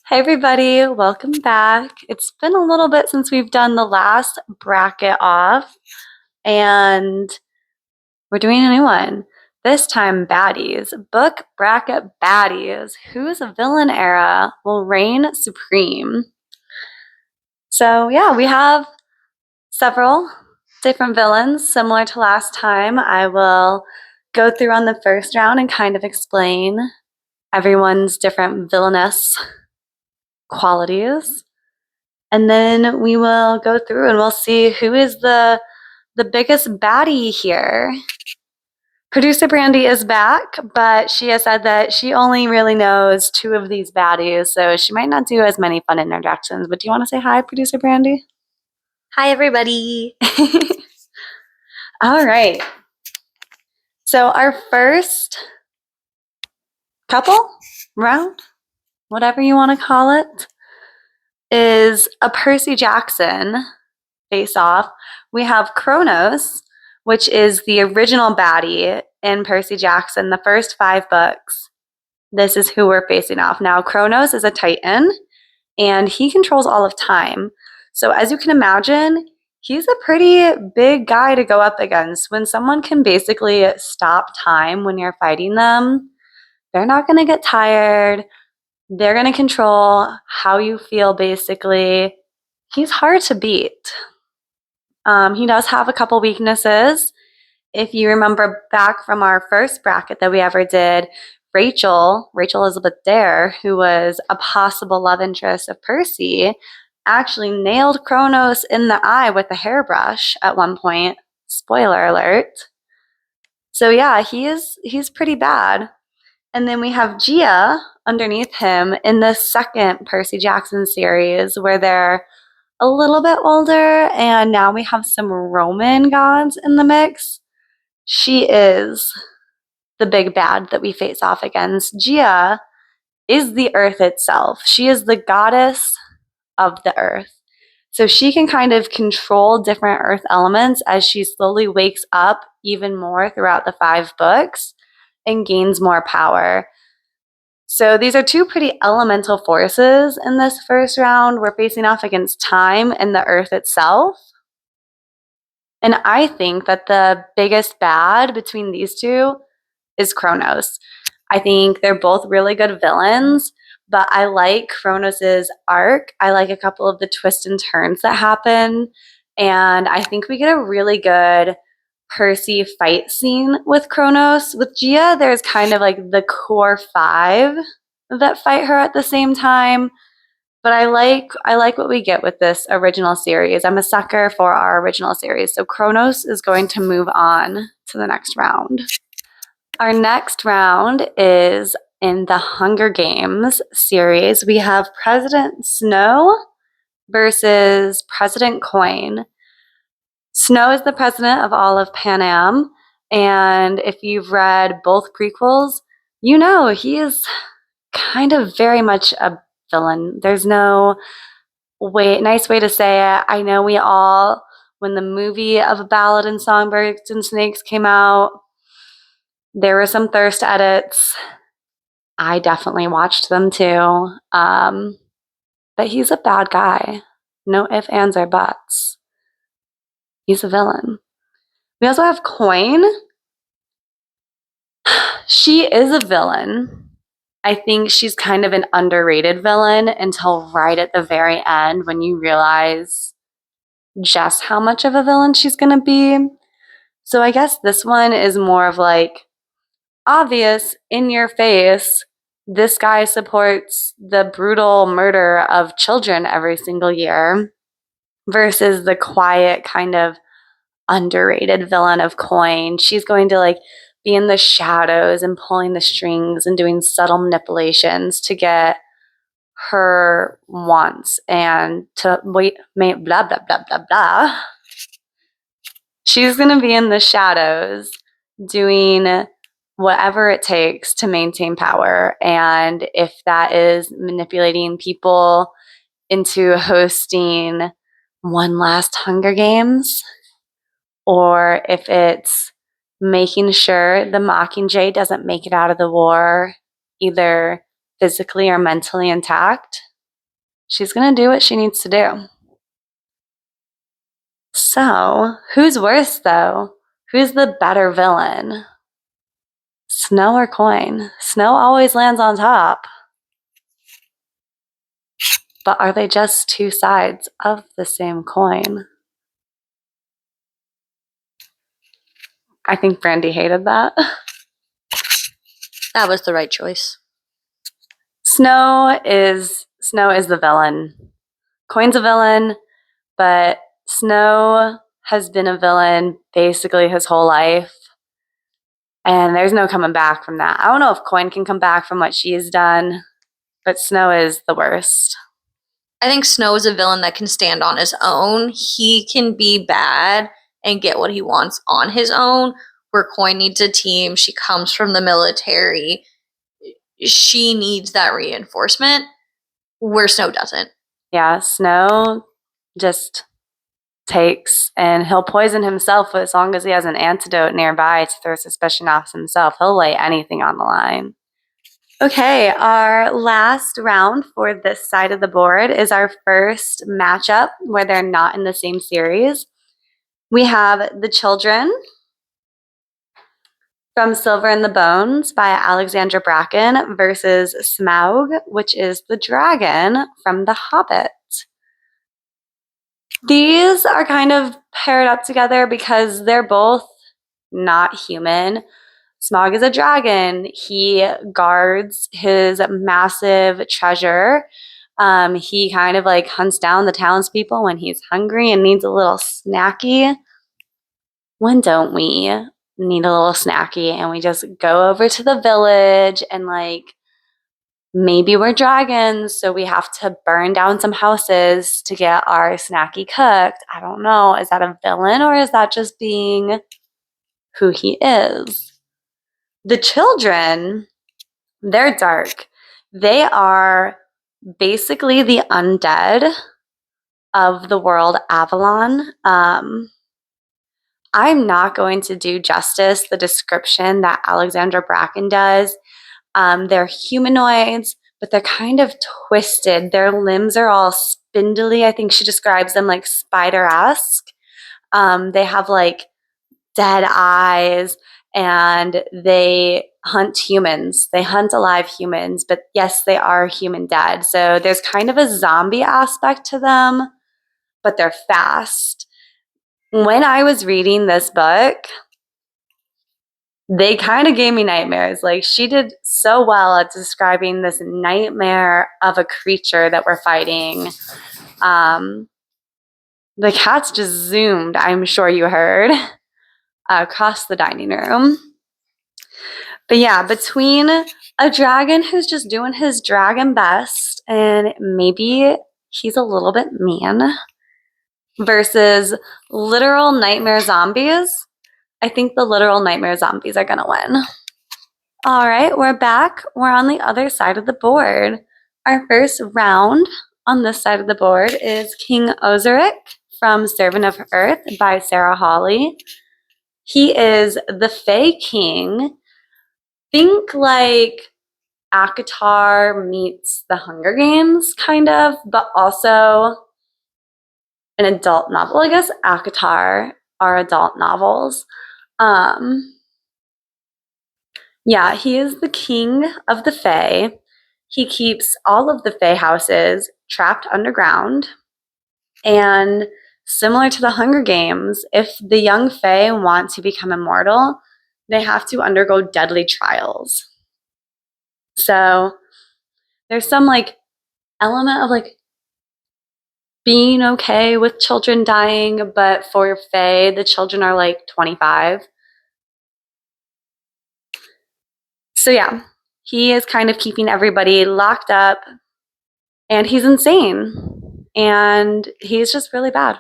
Hey everybody, welcome back. It's been a little bit since we've done the last bracket off, and we're doing a new one. This time, Baddies. Book Bracket Baddies. Whose villain era will reign supreme? So, yeah, we have several different villains similar to last time. I will go through on the first round and kind of explain everyone's different villainous qualities. And then we will go through and we'll see who is the biggest baddie here. Producer Brandy is back, but she has said that she only really knows two of these baddies, so she might not do as many fun introductions. But do you want to say hi, Producer Brandy? Hi, everybody. All right. So our first couple round, whatever you want to call it, is a Percy Jackson face-off. We have Kronos, which is the original baddie in Percy Jackson, the first 5 books. This is who we're facing off. Now, Kronos is a Titan, and he controls all of time. So as you can imagine, he's a pretty big guy to go up against. When someone can basically stop time when you're fighting them, they're not going to get tired. They're going to control how you feel, basically. He's hard to beat. He does have a couple weaknesses. If you remember back from our first bracket that we ever did, Rachel Elizabeth Dare, who was a possible love interest of Percy, actually nailed Kronos in the eye with a hairbrush at one point. Spoiler alert. So yeah, he's pretty bad. And then we have Gia underneath him in the second Percy Jackson series, where they're a little bit older, and now we have some Roman gods in the mix. She is the big bad that we face off against. Gia is the earth itself. She is the goddess of the earth. So she can kind of control different earth elements as she slowly wakes up even more throughout the 5 books and gains more power. So these are two pretty elemental forces in this first round. We're facing off against time and the earth itself. And I think that the biggest bad between these two is Kronos. I think they're both really good villains, but I like Kronos's arc. I like a couple of the twists and turns that happen. And I think we get a really good Percy fight scene with Kronos. With Gia, there's kind of like the core 5 that fight her at the same time. But I like what we get with this original series. I'm a sucker for our original series. So Kronos is going to move on to the next round. Our next round is in the Hunger Games series. We have President Snow versus President Coin. Snow is the president of all of Pan Am, and if you've read both prequels, you know he is kind of very much a villain. There's no nice way to say it. I know we all, when the movie of A Ballad in Songbirds and Snakes came out, there were some thirst edits. I definitely watched them too. But he's a bad guy. No ifs, ands, or buts. He's a villain. We also have Coin. She is a villain. I think she's kind of an underrated villain until right at the very end when you realize just how much of a villain she's going to be. So I guess this one is more of like obvious, in your face, this guy supports the brutal murder of children every single year versus the quiet kind of underrated villain of Coin. She's going to like be in the shadows and pulling the strings and doing subtle manipulations to get her wants and to blah blah blah blah blah. She's going to be in the shadows doing whatever it takes to maintain power. And if that is manipulating people into hosting one last Hunger Games, or if it's making sure the Mockingjay doesn't make it out of the war either physically or mentally intact, she's going to do what she needs to do. So, who's worse though? Who's the better villain? Snow or coin? Snow always lands on top. But are they just two sides of the same coin? I think Brandy hated that. That was the right choice. Snow is the villain. Coin's a villain, but Snow has been a villain basically his whole life. And there's no coming back from that. I don't know if Coin can come back from what she's done, but Snow is the worst. I think Snow is a villain that can stand on his own. He can be bad and get what he wants on his own, where Coin needs a team. She comes from the military. She needs that reinforcement, where Snow doesn't. Yeah, Snow just takes, and he'll poison himself as long as he has an antidote nearby to throw suspicion off himself. He'll lay anything on the line. Okay, our last round for this side of the board is our first matchup where they're not in the same series. We have The Children from Silver and the Bones by Alexandra Bracken versus Smaug, which is the dragon from The Hobbit. These are kind of paired up together because they're both not human. Smaug is a dragon. He guards his massive treasure. He kind of like hunts down the townspeople when he's hungry and needs a little snacky. When don't we need a little snacky and we just go over to the village and like maybe we're dragons, so we have to burn down some houses to get our snacky cooked. I don't know. Is that a villain or is that just being who he is? The children, they're dark. They are basically the undead of the world Avalon. I'm not going to do justice the description that Alexandra Bracken does. They're humanoids, but they're kind of twisted. Their limbs are all spindly. I think she describes them like spider-esque. They have like dead eyes, and they hunt humans. They hunt alive humans, but yes, they are human dead. So there's kind of a zombie aspect to them, but they're fast. When I was reading this book, they kind of gave me nightmares. Like, she did so well at describing this nightmare of a creature that we're fighting. The cats just zoomed, I'm sure you heard, across the dining room. But yeah, between a dragon who's just doing his dragon best and maybe he's a little bit mean versus literal nightmare zombies, I think the literal nightmare zombies are going to win. All right, we're back. We're on the other side of the board. Our first round on this side of the board is King Osric from Servant of Earth by Sarah Hawley. He is the Fae King. Think like ACOTAR meets the Hunger Games, kind of, but also an adult novel. I guess ACOTAR are adult novels. Yeah, he is the king of the Fae. He keeps all of the Fae houses trapped underground. And similar to the Hunger Games, if the young Fae want to become immortal, they have to undergo deadly trials. So there's some like element of like being okay with children dying, but for Fae, the children are like 25. So yeah, he is kind of keeping everybody locked up, and he's insane, and he's just really bad.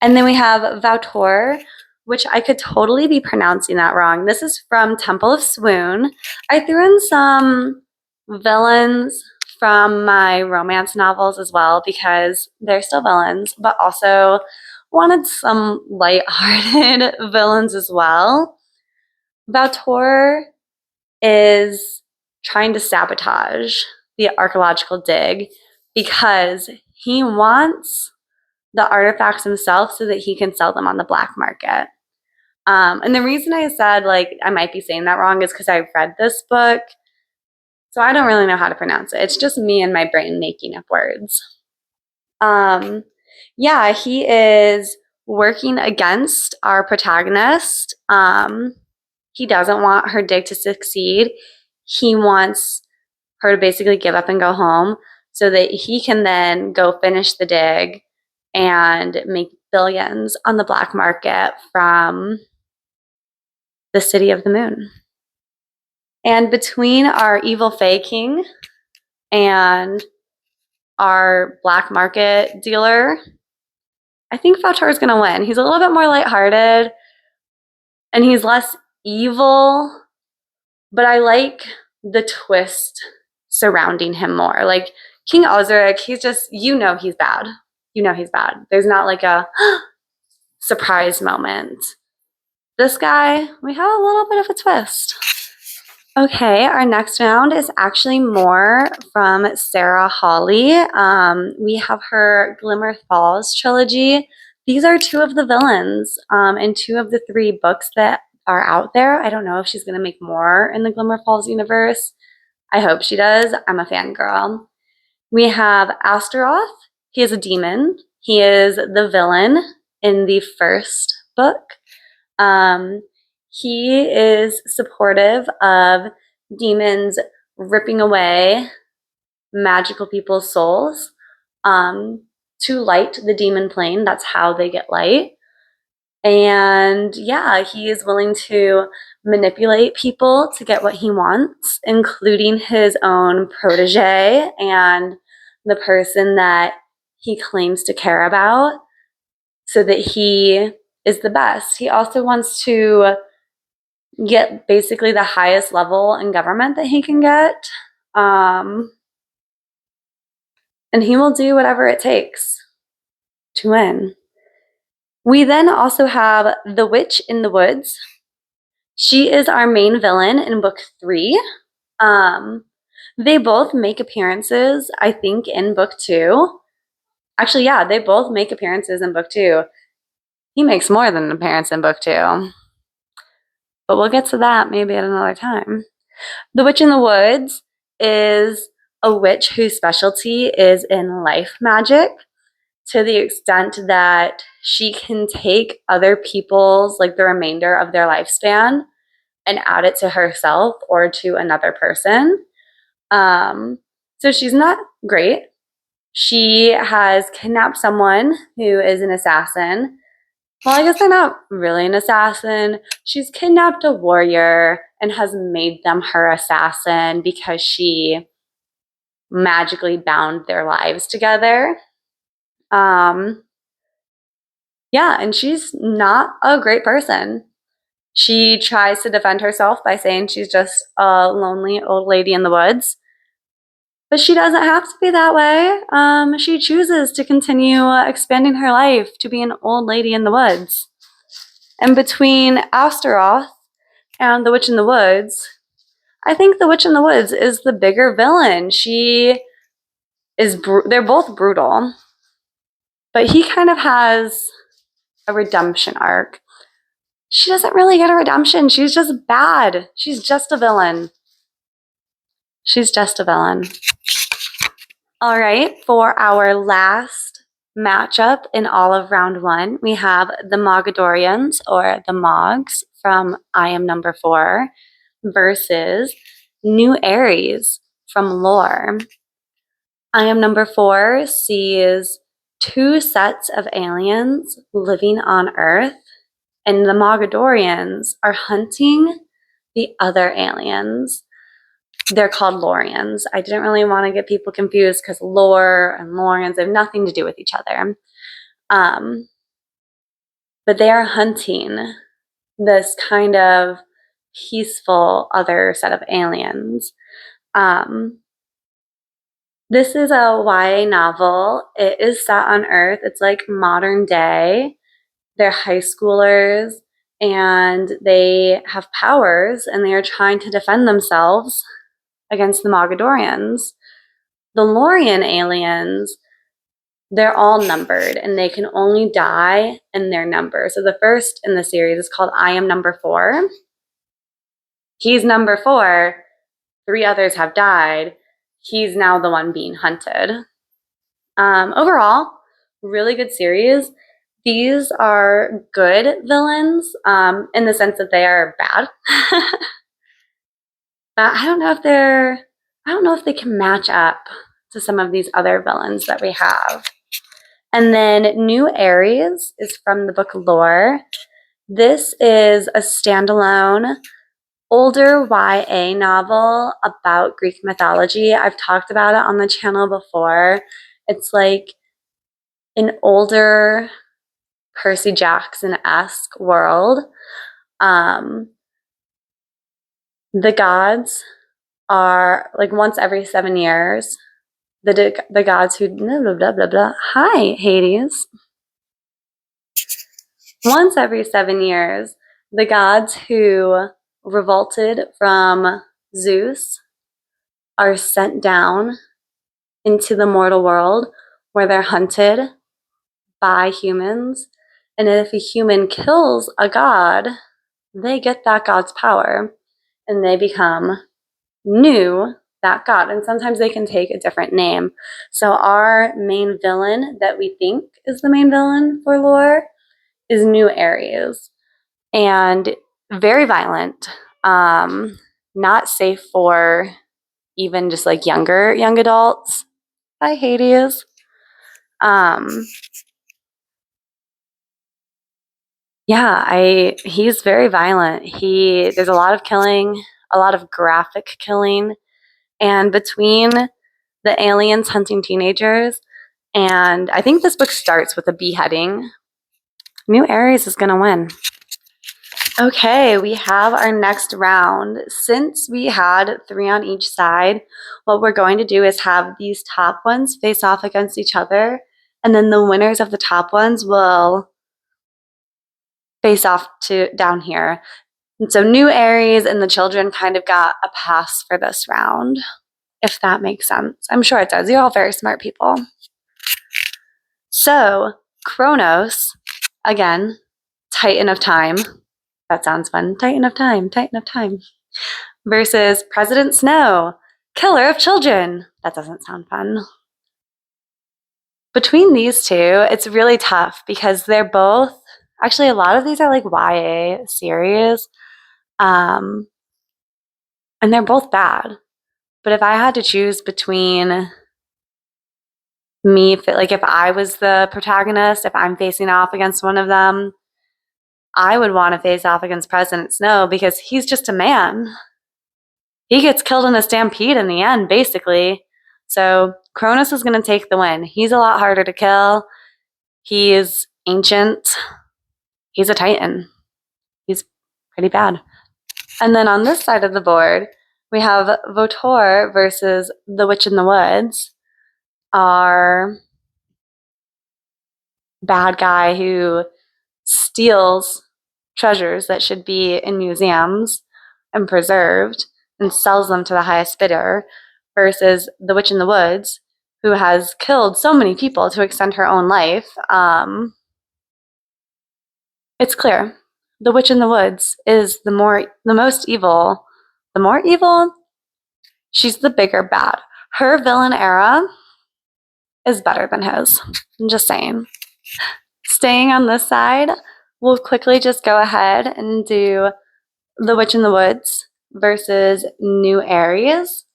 And then we have Vautour, which I could totally be pronouncing that wrong. This is from Temple of Swoon. I threw in some villains from my romance novels as well because they're still villains, but also wanted some lighthearted villains as well. Vautour is trying to sabotage the archaeological dig because he wants the artifacts himself so that he can sell them on the black market. And the reason I said, like, I might be saying that wrong is because I've read this book, so I don't really know how to pronounce it. It's just me and my brain making up words. Yeah, he is working against our protagonist. He doesn't want her dig to succeed. He wants her to basically give up and go home so that he can then go finish the dig and make billions on the black market from the city of the moon. And between our evil Fae King and our black market dealer, I think Fautor is going to win. He's a little bit more lighthearted and he's less evil, but I like the twist surrounding him more. Like King Osric, he's just, he's bad. He's bad. There's not like a surprise moment. This guy, we have a little bit of a twist. Okay, our next round is actually more from Sarah Hawley. We have her Glimmer Falls trilogy. These are two of the villains in two of the three books that are out there. I don't know if she's going to make more in the Glimmer Falls universe. I hope she does. I'm a fangirl. We have Astaroth. He is a demon. He is the villain in the first book. He is supportive of demons ripping away magical people's souls to light the demon plane. That's how they get light. And yeah, he is willing to manipulate people to get what he wants, including his own protege and the person that he claims to care about, so that he is the best. He also wants to get basically the highest level in government that he can get. And he will do whatever it takes to win. We then also have the Witch in the Woods. She is our main villain in book 3. They both make appearances, I think, in book 2. Actually, yeah, they both make appearances in book 2. He makes more than an appearance in book 2. But we'll get to that maybe at another time. The Witch in the Woods is a witch whose specialty is in life magic, to the extent that she can take other people's, like the remainder of their lifespan, and add it to herself or to another person. So she's not great. She has kidnapped someone who is an assassin. Well, I guess they're not really an assassin. She's kidnapped a warrior and has made them her assassin because she magically bound their lives together. Yeah, and she's not a great person. She tries to defend herself by saying she's just a lonely old lady in the woods. But she doesn't have to be that way. She chooses to continue expanding her life to be an old lady in the woods. And between Astaroth and the Witch in the Woods, I think the Witch in the Woods is the bigger villain. They're both brutal, but he kind of has a redemption arc. She doesn't really get a redemption. She's just bad. She's just a villain. She's just a villain. All right, for our last matchup in all of round 1, we have the Mogadorians, or the Mogs, from I Am Number 4, versus New Aries from Lore. I Am Number 4 sees 2 sets of aliens living on Earth, and the Mogadorians are hunting the other aliens. They're called Lorians. I didn't really want to get people confused because lore and Lorians have nothing to do with each other. But they are hunting this kind of peaceful other set of aliens. This is a YA novel. It is set on Earth. It's like modern day. They're high schoolers and they have powers and they are trying to defend themselves against the Mogadorians. The Lorian aliens, they're all numbered and they can only die in their number. So the first in the series is called I Am Number 4. He's number 4. 3 others have died. He's now the one being hunted. Overall, really good series. These are good villains in the sense that they are bad. But I don't know if they can match up to some of these other villains that we have. And then New Aries is from the book Lore. This is a standalone older YA novel about Greek mythology. I've talked about it on the channel before. It's like an older Percy Jackson-esque world. The gods are like once every 7 years. The gods who blah blah blah blah blah. Hi, Hades. Once every 7 years, the gods who revolted from Zeus are sent down into the mortal world where they're hunted by humans. And if a human kills a god, they get that god's power and they become new that god. And sometimes they can take a different name. So our main villain that we think is the main villain for Lore is New Aries. And very violent. Not safe for even just like young adults. Hi, Hades. He's very violent. There's a lot of killing, a lot of graphic killing, and between the aliens hunting teenagers, and I think this book starts with a beheading. New Aries is gonna win. Okay, we have our next round. Since we had 3 on each side, what we're going to do is have these top ones face off against each other, and then the winners of the top ones will face off to down here. And so New Aries and the children kind of got a pass for this round, if that makes sense. I'm sure it does. You're all very smart people. So Kronos, again, Titan of Time. That sounds fun. Titan of Time, Titan of Time. Versus President Snow, Killer of Children. That doesn't sound fun. Between these two, it's really tough because they're both, actually a lot of these are like YA series. And they're both bad. But if I had to choose between me, if I was the protagonist, if I'm facing off against one of them, I would want to face off against President Snow because he's just a man. He gets killed in a stampede in the end, basically. So Kronos is going to take the win. He's a lot harder to kill. He's ancient. He's a Titan. He's pretty bad. And then on this side of the board, we have Votor versus the Witch in the Woods, our bad guy who steals treasures that should be in museums and preserved and sells them to the highest bidder, versus the Witch in the Woods, who has killed so many people to extend her own life. It's clear. The Witch in the Woods is the most evil. The more evil, she's the bigger bad. Her villain era is better than his. I'm just saying. Staying on this side, we'll quickly just go ahead and do the Witch in the Woods versus New Aries.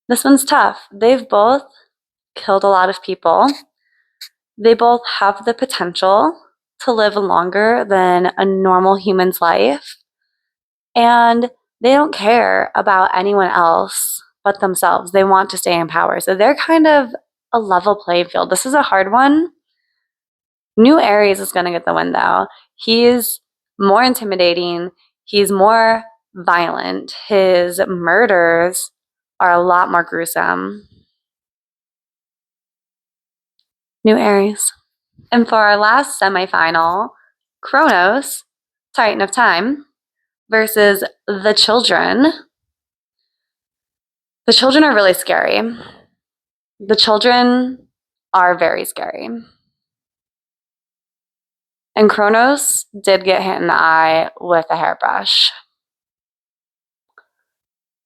This one's tough. They've both killed a lot of people. They both have the potential to live longer than a normal human's life. And they don't care about anyone else but themselves. They want to stay in power. So they're kind of a level playing field. This is a hard one. New Aries is going to get the win, though. He's more intimidating. He's more violent. His murders are a lot more gruesome. New Aries. And for our last semifinal, Kronos, Titan of Time, versus the children. The children are really scary. The children are very scary. And Kronos did get hit in the eye with a hairbrush.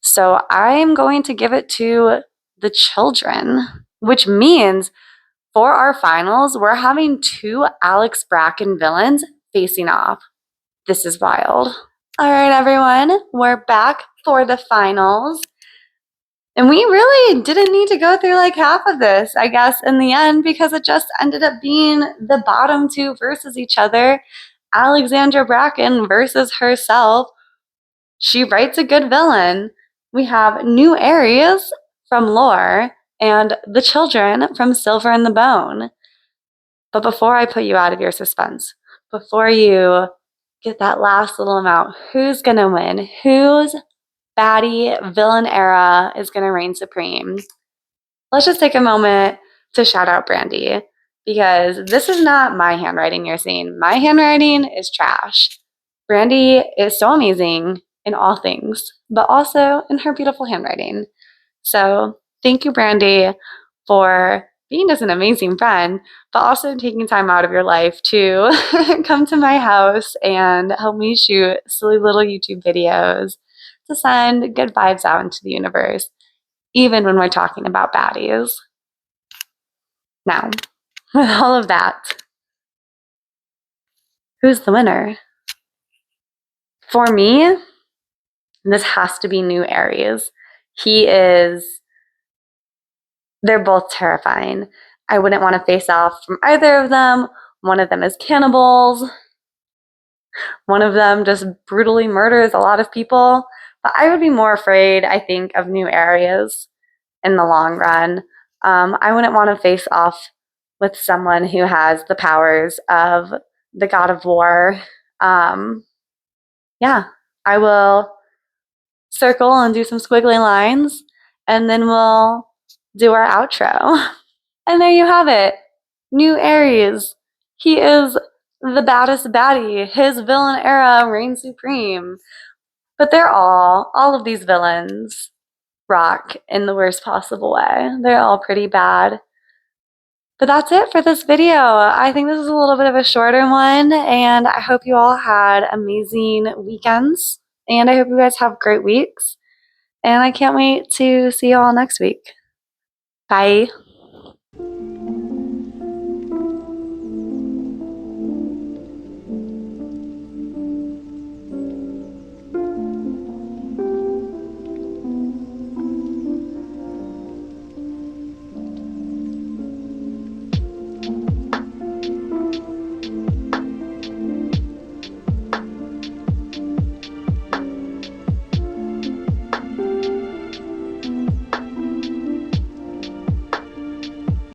So I'm going to give it to the children, which means for our finals, we're having 2 Alex Bracken villains facing off. This is wild. All right, everyone, we're back for the finals. And we really didn't need to go through like half of this, I guess, in the end, because it just ended up being the bottom 2 versus each other. Alexandra Bracken versus herself. She writes a good villain. We have New Aries from Lore and the children from Silver and the Bone. But before I put you out of your suspense, before you get that last little amount, who's going to win? Whose baddie villain era is going to reign supreme? Let's just take a moment to shout out Brandy, because this is not my handwriting you're seeing. My handwriting is trash. Brandy is so amazing in all things, but also in her beautiful handwriting. So thank you, Brandy, for being just an amazing friend, but also taking time out of your life to come to my house and help me shoot silly little YouTube videos to send good vibes out into the universe, even when we're talking about baddies. Now, with all of that, who's the winner? For me, this has to be New Aries. They're both terrifying. I wouldn't want to face off from either of them. One of them is cannibals. One of them just brutally murders a lot of people. But I would be more afraid, I think, of New Aries in the long run. I wouldn't want to face off with someone who has the powers of the god of war. Yeah, I will circle and do some squiggly lines, and then we'll do our outro. And there you have it. New Aries. He is the baddest baddie. His villain era reigns supreme. But all of these villains rock in the worst possible way. They're all pretty bad. But that's it for this video. I think this is a little bit of a shorter one, and I hope you all had amazing weekends, and I hope you guys have great weeks, and I can't wait to see you all next week. Bye.